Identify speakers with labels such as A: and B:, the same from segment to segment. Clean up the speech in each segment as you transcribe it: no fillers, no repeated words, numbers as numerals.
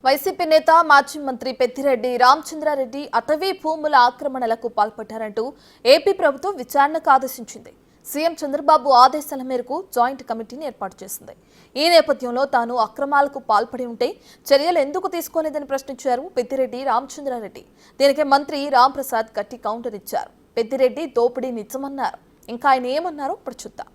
A: YCP నేత మాజీ మంత్రి పెద్దిరెడ్డి రామచంద్రారెడ్డి అటవీ భూముల ఆక్రమణలకు పాల్పడ్డారంటూ ఏపీ ప్రభుత్వం విచారణకు ఆదేశించింది. సీఎం చంద్రబాబు ఆదేశాల మేరకు జాయింట్ కమిటీని ఏర్పాటు చేసింది. ఈ నేపథ్యంలో తాను అక్రమాలకు పాల్పడి ఉంటే చర్యలు ఎందుకు తీసుకోలేదని ప్రశ్నించారు పెద్దిరెడ్డి రామచంద్రారెడ్డి. దీనికి మంత్రి రాంప్రసాద్ గట్టి కౌంటర్ ఇచ్చారు. పెద్దిరెడ్డి దోపిడీ నిజమన్నారు. ఇంకా ఆయన ఏమన్నారో ఇప్పుడు చూద్దాం.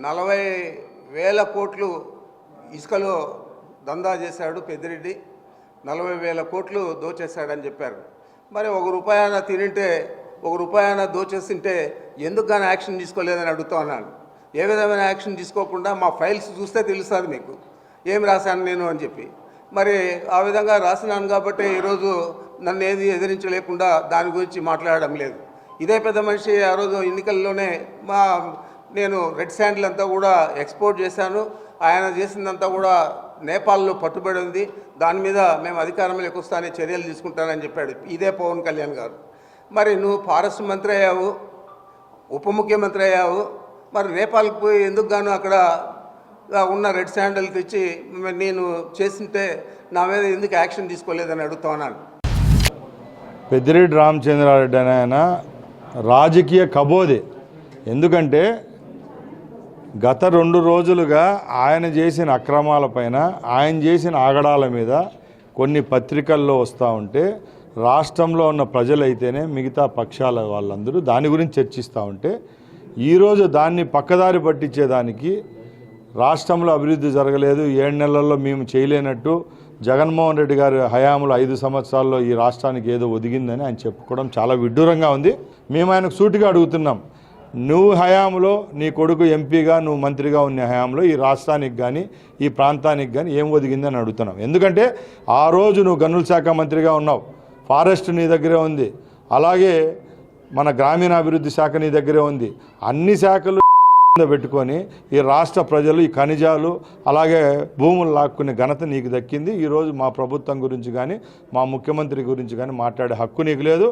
B: 40,000 కోట్లు ఇసుకలో దందా చేశాడు పెద్దిరెడ్డి. 40,000 కోట్లు దోచేశాడని చెప్పారు. మరి ₹1 తినింటే ₹1 దోచేస్తుంటే ఎందుకు కానీ యాక్షన్ తీసుకోలేదని అడుగుతా ఉన్నాను. ఏ విధమైన యాక్షన్ తీసుకోకుండా మా ఫైల్స్ చూస్తే తెలుస్తుంది మీకు ఏం రాశాను నేను అని చెప్పి. మరి ఆ విధంగా రాసినాను కాబట్టి ఈరోజు నన్ను ఏది ఎదిరించలేకుండా దాని గురించి మాట్లాడడం లేదు. ఇదే పెద్ద మనిషి ఆ రోజు ఎన్నికల్లోనే నేను రెడ్ శాండిల్ అంతా కూడా ఎక్స్పోర్ట్ చేశాను, ఆయన చేసిందంతా కూడా నేపాల్లో పట్టుబడి ఉంది, దాని మీద మేము అధికారంలోకి వస్తానే చర్యలు తీసుకుంటానని చెప్పాడు ఇదే పవన్ కళ్యాణ్ గారు. మరి నువ్వు ఫారెస్ట్ మంత్రి అయ్యావు, ఉప ముఖ్యమంత్రి అయ్యావు, మరి నేపాల్కి పోయి ఎందుకు గాను అక్కడ ఉన్న రెడ్ శాండిల్ తెచ్చి నేను చేసింటే నా మీద ఎందుకు యాక్షన్ తీసుకోలేదని అడుగుతా ఉన్నాను.
C: పెద్దిరెడ్డి రామచంద్రారెడ్డి అని ఆయన రాజకీయ కబోదే. ఎందుకంటే గత 2 రోజులుగా ఆయన చేసిన అక్రమాలపైన, ఆయన చేసిన ఆగడాల మీద కొన్ని పత్రికల్లో వస్తూ ఉంటే రాష్ట్రంలో ఉన్న ప్రజలైతేనే మిగతా పక్షాల వాళ్ళందరూ దాని గురించి చర్చిస్తూ ఉంటే ఈరోజు దాన్ని పక్కదారి పట్టించేదానికి రాష్ట్రంలో అభివృద్ధి జరగలేదు, 7 నెలల్లో మేము చేయలేనట్టు, జగన్మోహన్ రెడ్డి గారి హయాంలో 5 సంవత్సరాల్లో ఈ రాష్ట్రానికి ఏదో ఒదిగిందని ఆయన చెప్పుకోవడం చాలా విడ్డూరంగా ఉంది. మేము ఆయనకు సూటిగా అడుగుతున్నాం, నువ్వు హయాంలో నీ కొడుకు ఎంపీగా నువ్వు మంత్రిగా ఉన్న హయాంలో ఈ రాష్ట్రానికి కానీ ఈ ప్రాంతానికి కానీ ఏం ఒదిగిందని అడుగుతున్నాం. ఎందుకంటే ఆ రోజు నువ్వు గనుల శాఖ మంత్రిగా ఉన్నావు, ఫారెస్ట్ నీ దగ్గరే ఉంది, అలాగే మన గ్రామీణాభివృద్ధి శాఖ నీ దగ్గరే ఉంది. అన్ని శాఖలు పెట్టుకొని ఈ రాష్ట్ర ప్రజలు ఈ ఖనిజాలు అలాగే భూములు లాక్కునే ఘనత నీకు దక్కింది. ఈరోజు మా ప్రభుత్వం గురించి కానీ మా ముఖ్యమంత్రి గురించి కానీ మాట్లాడే హక్కు నీకు లేదు.